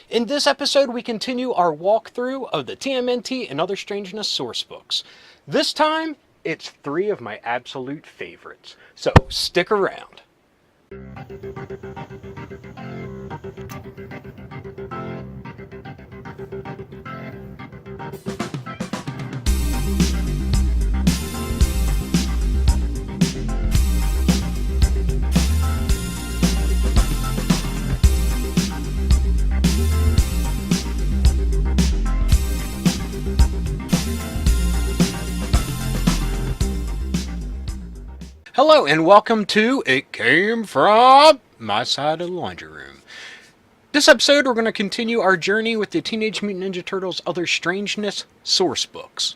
In this episode, we continue our walkthrough of the TMNT and other Strangeness sourcebooks. This time, it's three of my absolute favorites, so stick around. Hello and welcome to It Came From My Side of the Laundry Room. This episode we're going to continue our journey with the Teenage Mutant Ninja Turtles Other Strangeness sourcebooks.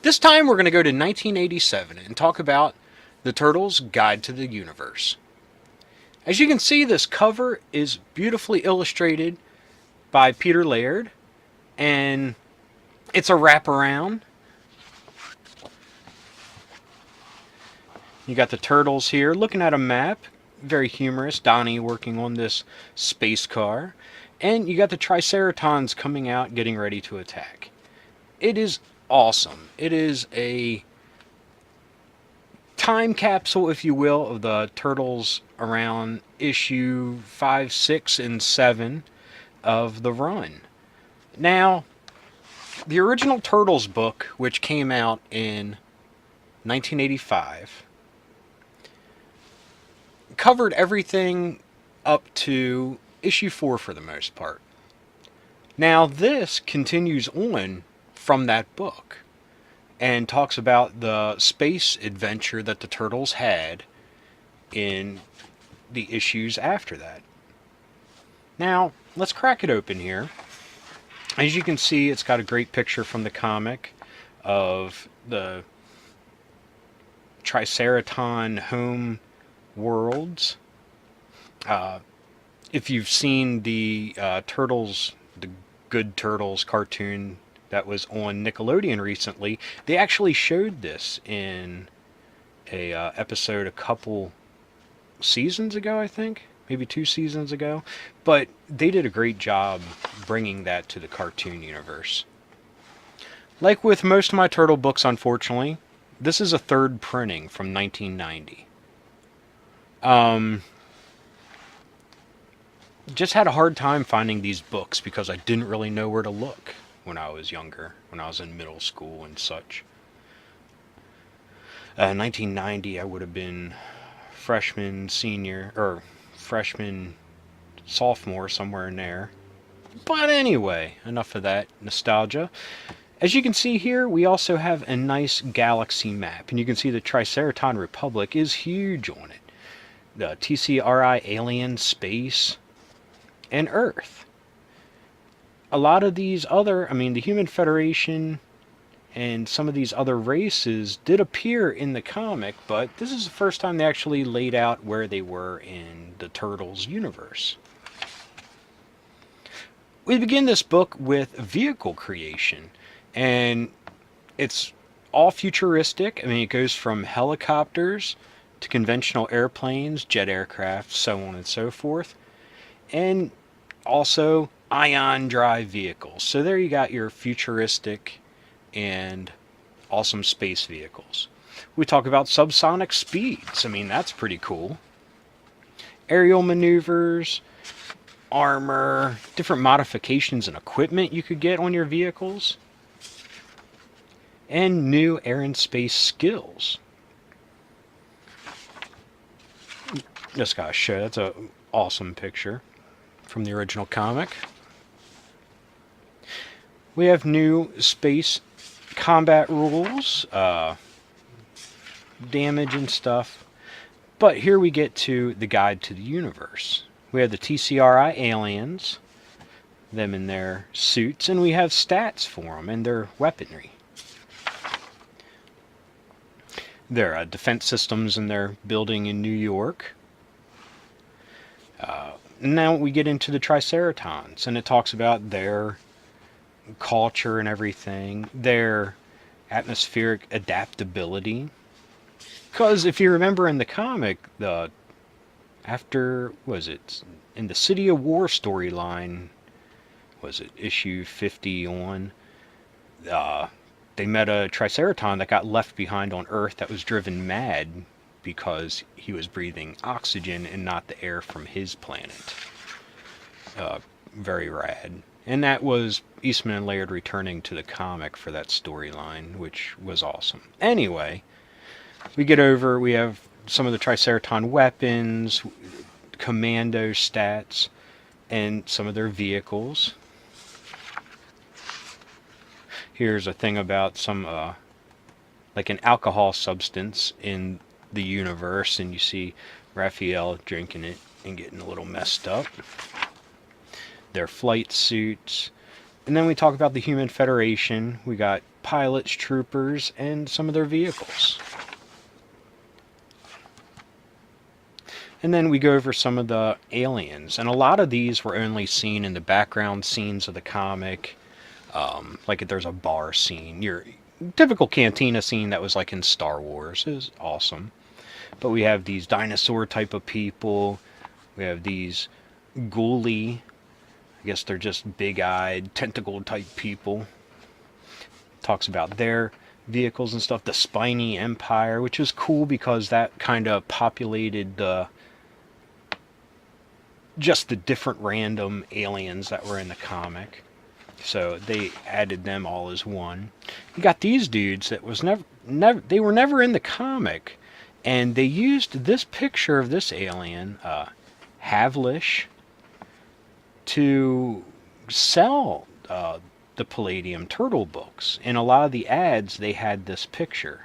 This time we're going to go to 1987 and talk about the Turtles' Guide to the Universe. As you can see, this cover is beautifully illustrated by Peter Laird, and it's a wraparound. You got the Turtles here looking at a map, very humorous, Donnie working on this space car, and you got the Triceratons coming out getting ready to attack. It is awesome. It is a time capsule, if you will, of the Turtles around issue 5, 6, and 7 of the run. Now, the original Turtles book, which came out in 1985, covered everything up to issue 4 for the most part. Now this continues on from that book and talks about the space adventure that the Turtles had in the issues after that. Now let's crack it open here. As you can see, it's got a great picture from the comic of the Triceraton home worlds. If you've seen the Turtles, the Good Turtles cartoon that was on Nickelodeon recently, they actually showed this in a episode a couple seasons ago, I think, maybe 2 seasons ago. But they did a great job bringing that to the cartoon universe. Like with most of my Turtle books, unfortunately, this is a third printing from 1990. Just had a hard time finding these books because I didn't really know where to look when I was younger, when I was in middle school and such. 1990, I would have been freshman, senior, or freshman, sophomore, somewhere in there. But anyway, enough of that nostalgia. As you can see here, we also have a nice galaxy map, and you can see the Triceraton Republic is huge on it. The TCRI Alien Space and Earth. A lot of these other, the Human Federation and some of these other races did appear in the comic, but this is the first time they actually laid out where they were in the Turtles universe. We begin this book with vehicle creation, and it's all futuristic. It goes from helicopters to conventional airplanes, jet aircraft, so on and so forth, and also ion drive vehicles. So there you got your futuristic and awesome space vehicles. We talk about subsonic speeds. That's pretty cool. Aerial maneuvers, armor, different modifications and equipment you could get on your vehicles, and new air and space skills. Just gotta show, that's an awesome picture from the original comic. We have new space combat rules, damage and stuff. But here we get to the Guide to the Universe. We have the TCRI aliens, them in their suits, and we have stats for them and their weaponry. Their defense systems and their building in New York. Now we get into the Triceratons, and it talks about their culture and everything, their atmospheric adaptability. Because if you remember in the comic, in the City of War storyline, was it issue 51? They met a Triceraton that got left behind on Earth that was driven mad because he was breathing oxygen and not the air from his planet. Very rad. And that was Eastman and Laird returning to the comic for that storyline, which was awesome. Anyway, we have some of the Triceraton weapons, commando stats, and some of their vehicles. Here's a thing about some, like an alcohol substance in the universe, and you see Raphael drinking it and getting a little messed up. Their flight suits. And then we talk about the Human Federation. We got pilots, troopers, and some of their vehicles. And then we go over some of the aliens. And a lot of these were only seen in the background scenes of the comic. Like if there's a bar scene. Your typical cantina scene that was like in Star Wars. It was awesome. But we have these dinosaur type of people. We have these ghoulie, I guess they're just big-eyed, tentacle-type people. Talks about their vehicles and stuff. The Spiny Empire, which is cool because that kind of populated just the different random aliens that were in the comic. So they added them all as one. You got these dudes that was they were never in the comic, and they used this picture of this alien, Havlish, to sell the Palladium Turtle books. In a lot of the ads, they had this picture.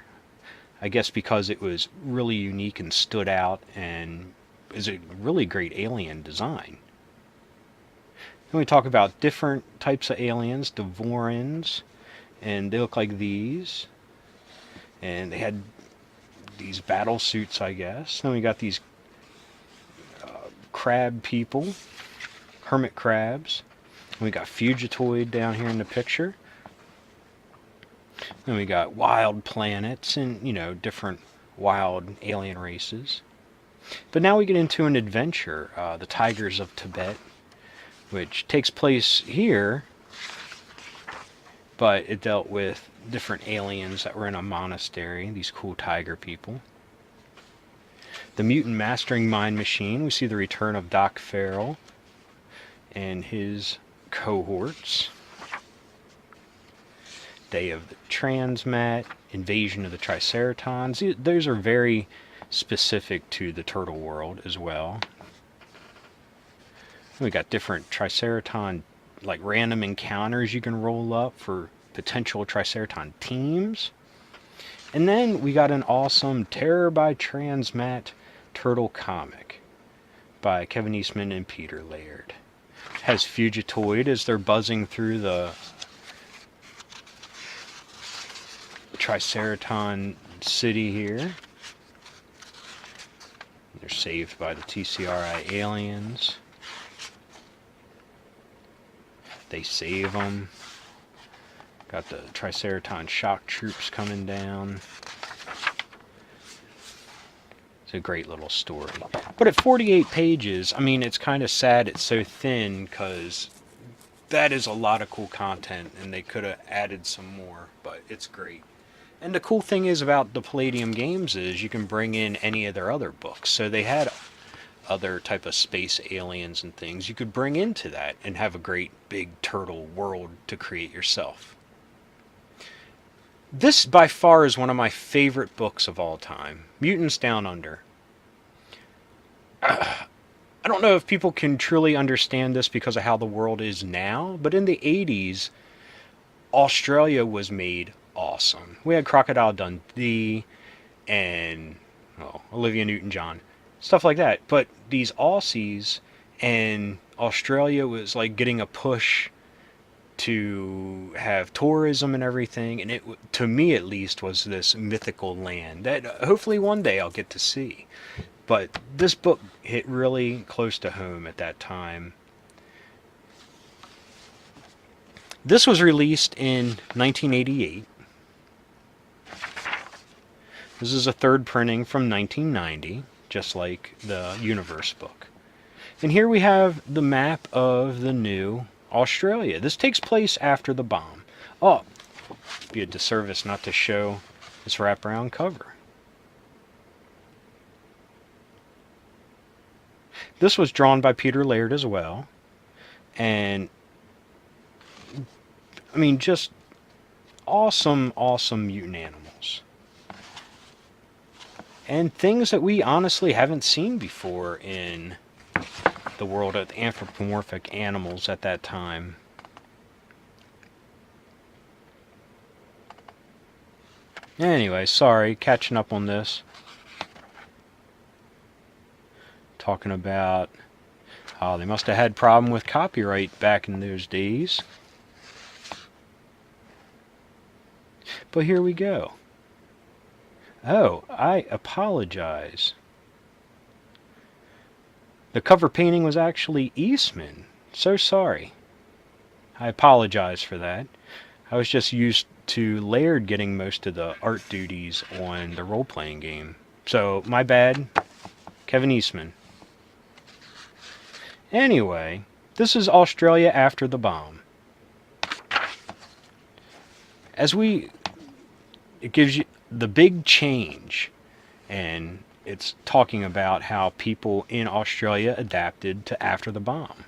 I guess because it was really unique and stood out and is a really great alien design. Then we talk about different types of aliens, Devorans, and they look like these. And they had these battle suits, I guess. Then we got these crab people. Hermit crabs. We got Fugitoid down here in the picture. Then we got wild planets and, different wild alien races. But now we get into an adventure, the Tigers of Tibet, which takes place here, but it dealt with different aliens that were in a monastery, these cool tiger people. The Mutant Mastering Mind Machine, we see the return of Doc Farrell and his cohorts. Day of the Transmat, Invasion of the Triceratons. Those are very specific to the turtle world as well. We got different Triceraton, like random encounters you can roll up for potential Triceraton teams. And then we got an awesome Terror by Transmat turtle comic by Kevin Eastman and Peter Laird. Has Fugitoid as they're buzzing through the Triceraton city here. They're saved by the TCRI aliens. They save them. Got the Triceraton shock troops coming down. It's a great little story. But at 48 pages, I mean, it's kind of sad it's so thin because that is a lot of cool content and they could have added some more, but it's great. And the cool thing is about the Palladium games is you can bring in any of their other books. So they had other type of space aliens and things you could bring into that and have a great big turtle world to create yourself. This by far is one of my favorite books of all time, Mutants Down Under. I don't know if people can truly understand this because of how the world is now, but in the 80s, Australia was made awesome. We had Crocodile Dundee and Olivia Newton-John, stuff like that. But these Aussies and Australia was like getting a push to have tourism and everything, and it, to me at least, was this mythical land that hopefully one day I'll get to see. But this book hit really close to home at that time. This was released in 1988. This is a third printing from 1990, just like the Universe book. And here we have the map of the new Australia. This takes place after the bomb. Oh, it'd be a disservice not to show this wraparound cover. This was drawn by Peter Laird as well. And, I mean, just awesome, awesome mutant animals. And things that we honestly haven't seen before in the world of anthropomorphic animals at that time. Anyway, sorry, catching up on this. Talking about how they must have had problem with copyright back in those days. But here we go. Oh, I apologize. The cover painting was actually Eastman. So sorry. I apologize for that. I was just used to Laird getting most of the art duties on the role-playing game. So, my bad. Kevin Eastman. Anyway, this is Australia after the bomb. It gives you the big change, and it's talking about how people in Australia adapted to after the bomb.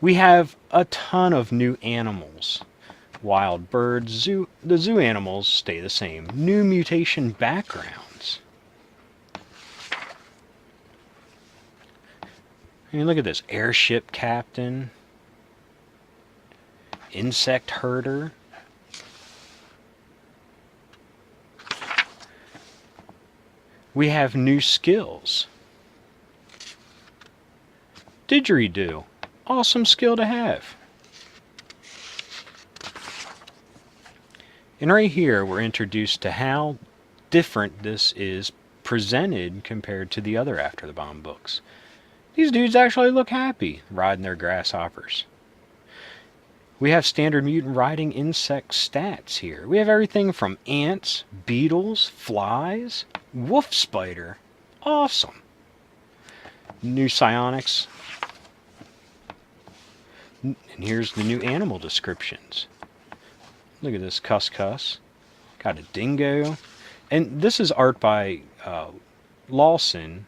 We have a ton of new animals. Wild birds, the zoo animals stay the same. New mutation backgrounds. I mean, look at this. Airship captain. Insect herder. We have new skills. Didgeridoo. Awesome skill to have. And right here we're introduced to how different this is presented compared to the other After the Bomb books. These dudes actually look happy riding their grasshoppers. We have standard mutant riding insect stats here. We have everything from ants, beetles, flies, wolf spider. Awesome. New psionics. And here's the new animal descriptions. Look at this cuss. Got a dingo. And this is art by Lawson.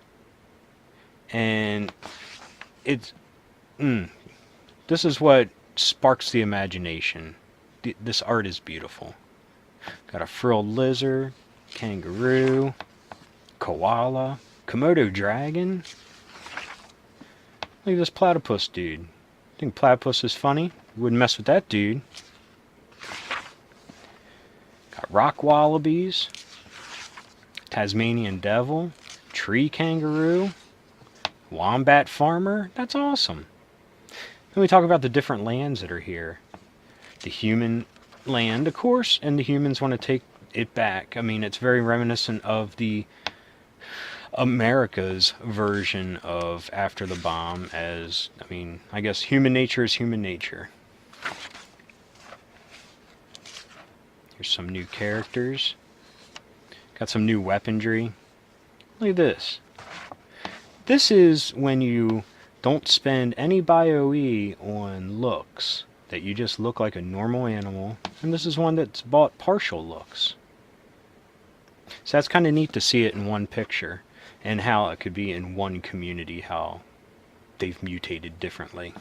And it's... this is what sparks the imagination. This art is beautiful. Got a frilled lizard, kangaroo, koala, Komodo dragon. Look at this platypus dude. Think platypus is funny? Wouldn't mess with that dude. Got rock wallabies, Tasmanian devil, tree kangaroo, wombat farmer. That's awesome. Then we talk about the different lands that are here. The human land, of course, and the humans want to take it back. I mean, it's very reminiscent of the America's version of After the Bomb, as, I mean, I guess human nature is human nature. Here's some new characters. Got some new weaponry. Look at this. This is when you don't spend any BioE on looks, that you just look like a normal animal, and this is one that's bought partial looks. So that's kind of neat to see it in one picture, and how it could be in one community, how they've mutated differently.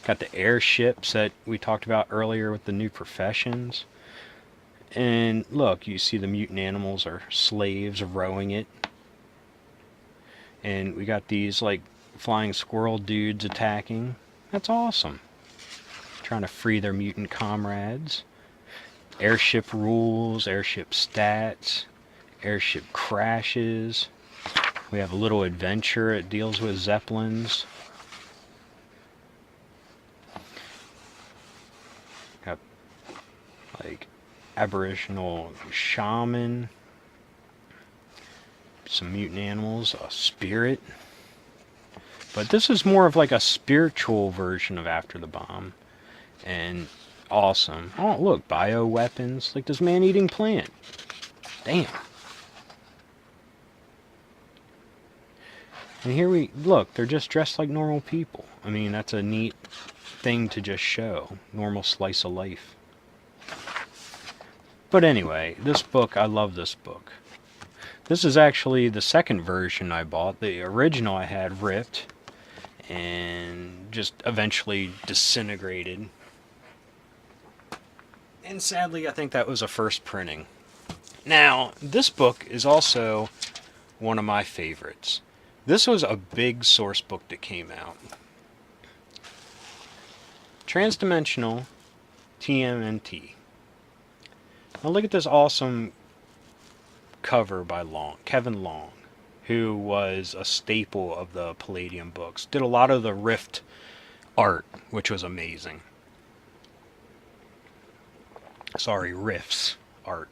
Got the airships that we talked about earlier with the new professions. And look, you see the mutant animals are slaves rowing it. And we got these like flying squirrel dudes attacking. That's awesome. Trying to free their mutant comrades. Airship rules, airship stats, airship crashes. We have a little adventure. It deals with zeppelins. Got like aboriginal shaman. Some mutant animals, a spirit. But this is more of like a spiritual version of After the Bomb. And awesome. Oh, look, bioweapons. Like this man-eating plant. Damn. And here we look, they're just dressed like normal people. I mean, that's a neat thing to just show. Normal slice of life. But anyway, this book, I love this book. This is actually the second version I bought. The original I had ripped and just eventually disintegrated. And sadly, I think that was a first printing. Now, this book is also one of my favorites. This was a big source book that came out. Transdimensional Tmnt. Now look at this awesome cover by Kevin Long, who was a staple of the Palladium books. Did a lot of the Rift art, which was amazing. Sorry, Rifts art.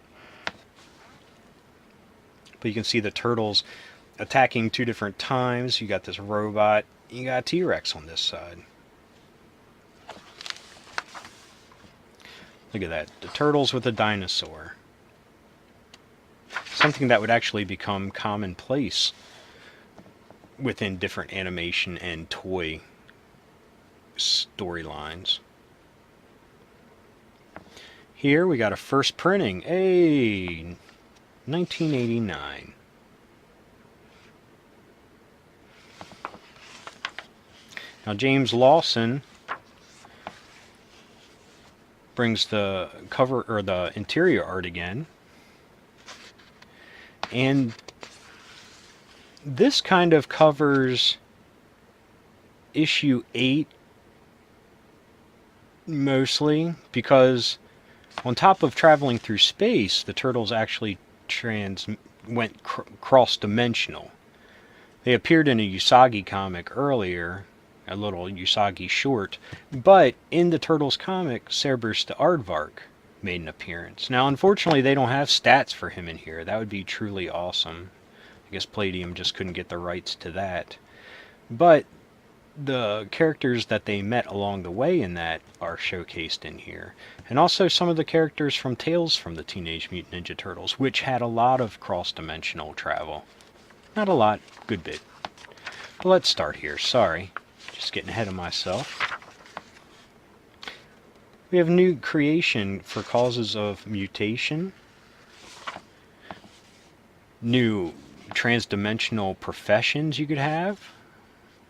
But you can see the turtles attacking two different times. You got this robot, you got a T-Rex on this side. Look at that, the turtles with a dinosaur. Something that would actually become commonplace within different animation and toy storylines. Here we got a first printing, 1989. Now James Lawson brings the cover or the interior art again. And this kind of covers issue 8 mostly, because on top of traveling through space, the turtles actually went cross-dimensional. They appeared in a Usagi comic earlier, a little Usagi short, but in the Turtles comic, Cerberus the Aardvark made an appearance. Now, unfortunately, they don't have stats for him in here. That would be truly awesome. I guess Palladium just couldn't get the rights to that. But the characters that they met along the way in that are showcased in here. And also some of the characters from Tales from the Teenage Mutant Ninja Turtles, which had a lot of cross-dimensional travel. Not a lot, good bit. But let's start here, sorry. Just getting ahead of myself. We have new creation for causes of mutation. New transdimensional professions you could have.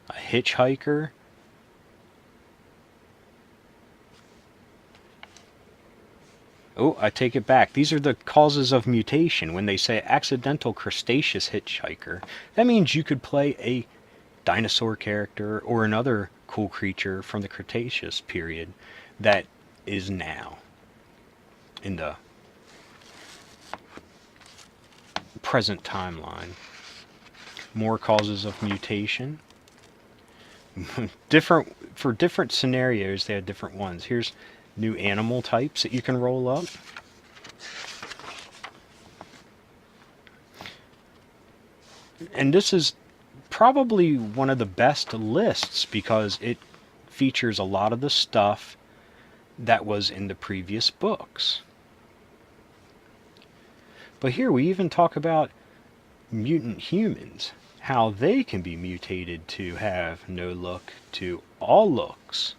A hitchhiker. Oh, I take it back. These are the causes of mutation. When they say accidental crustaceous hitchhiker, that means you could play a dinosaur character or another cool creature from the Cretaceous period that is now in the present timeline. More causes of mutation. For different scenarios, they have different ones. Here's new animal types that you can roll up. And this is probably one of the best lists because it features a lot of the stuff that was in the previous books. But here we even talk about mutant humans, how they can be mutated to have no look to all looks.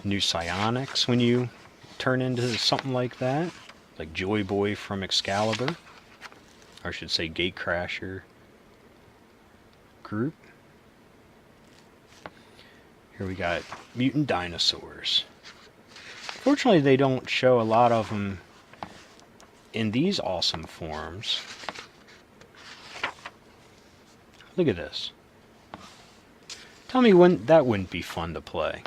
New psionics when you turn into something like that, like Joy Boy from Excalibur, or I should say Gatecrasher group. Here we got mutant dinosaurs. Fortunately, they don't show a lot of them in these awesome forms. Look at this. Tell me when that wouldn't be fun to play.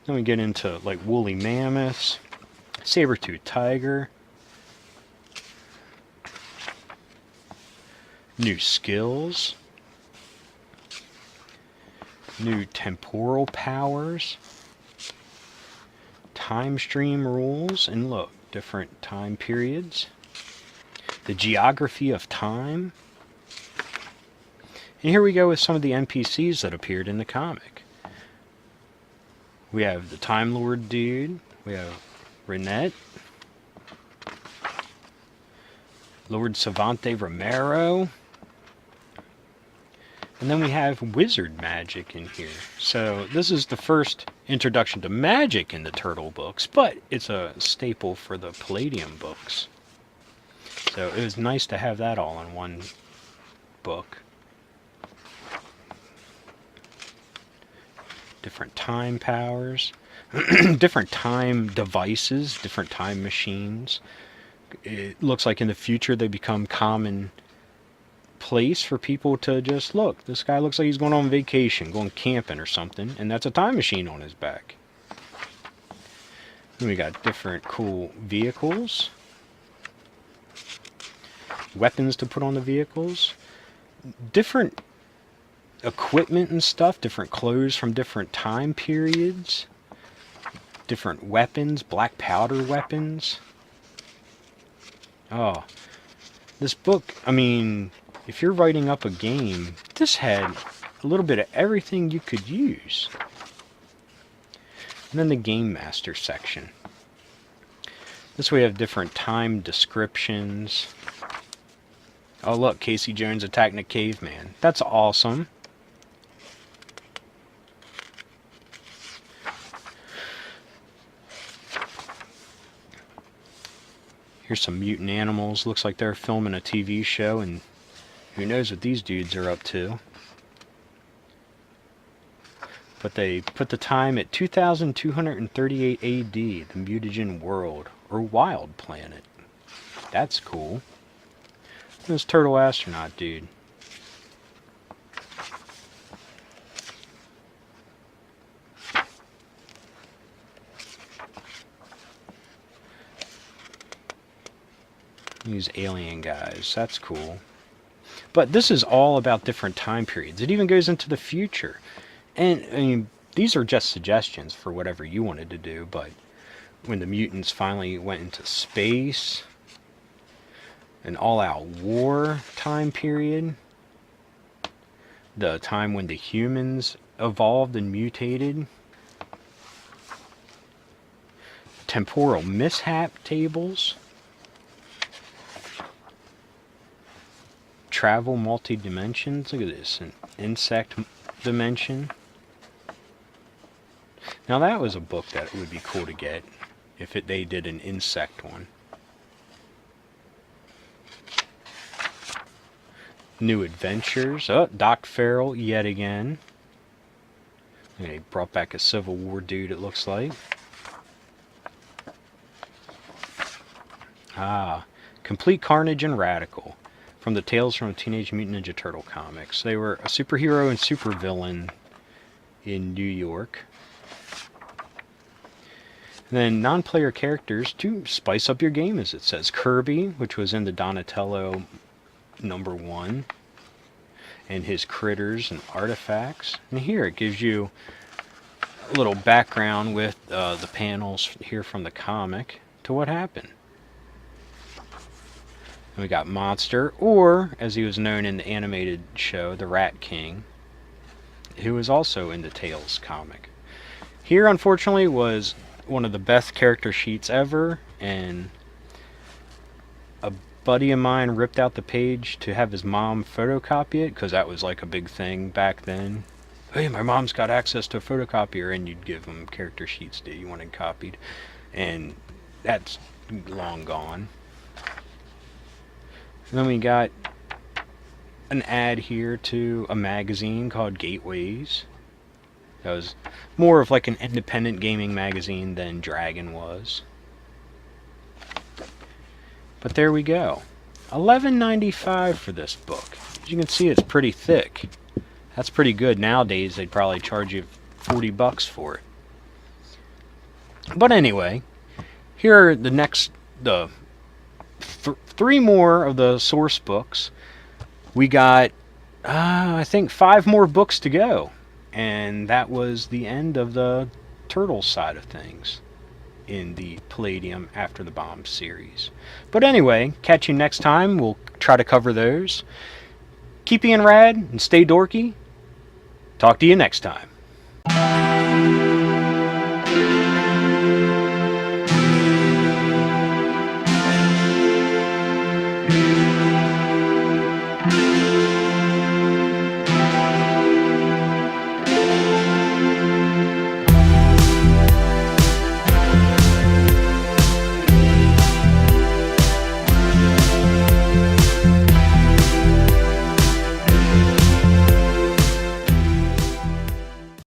Then we get into like woolly mammoths, saber-toothed tiger, new skills, new temporal powers, time stream rules, and look, different time periods, the geography of time. And here we go with some of the NPCs that appeared in the comic. We have the Time Lord dude. We have Renette. Lord Savante Romero. And then we have wizard magic in here. So this is the first introduction to magic in the Turtle books, but it's a staple for the Palladium books. So it was nice to have that all in one book. Different time powers, different time devices, different time machines. It looks like in the future they become common place for people to just look. This guy looks like he's going on vacation, going camping or something, and that's a time machine on his back. Then we got different cool vehicles, weapons to put on the vehicles, different equipment and stuff, different clothes from different time periods, different weapons, black powder weapons. Oh, this book, I mean, if you're writing up a game, this had a little bit of everything you could use. And then the Game Master section. This way we have different time descriptions. Oh look, Casey Jones attacking a caveman. That's awesome. Here's some mutant animals. Looks like they're filming a TV show, and who knows what these dudes are up to. But they put the time at 2238 AD, the mutagen world, or wild planet. That's cool. This turtle astronaut dude. These alien guys, that's cool. But this is all about different time periods. It even goes into the future. And, I mean, these are just suggestions for whatever you wanted to do, but when the mutants finally went into space, an all-out war time period, the time when the humans evolved and mutated, temporal mishap tables, travel multi-dimensions. Look at this, an insect dimension. Now that was a book that would be cool to get if they did an insect one. New adventures. Oh, Doc Farrell yet again. They brought back a Civil War dude, it looks like. Ah, Complete Carnage and Radical. From the Tales from Teenage Mutant Ninja Turtle comics. They were a superhero and supervillain in New York. And then non-player characters to spice up your game, as it says. Kirby, which was in the Donatello #1, and his critters and artifacts. And here it gives you a little background with the panels here from the comic to what happened. And we got Monster, or as he was known in the animated show, the Rat King, who was also in the Tales comic. Here, unfortunately, was one of the best character sheets ever, and a buddy of mine ripped out the page to have his mom photocopy it, because that was like a big thing back then. Hey, my mom's got access to a photocopier, and you'd give them character sheets that you wanted copied, and that's long gone. And then we got an ad here to a magazine called Gateways. That was more of like an independent gaming magazine than Dragon was. But there we go. $11.95 for this book. As you can see, it's pretty thick. That's pretty good. Nowadays, they'd probably charge you $40 for it. But anyway, here are the three more of the source books. We got, I think, 5 more books to go. And that was the end of the Turtles side of things in the Palladium After the Bomb series. But anyway, catch you next time. We'll try to cover those. Keep being rad and stay dorky. Talk to you next time.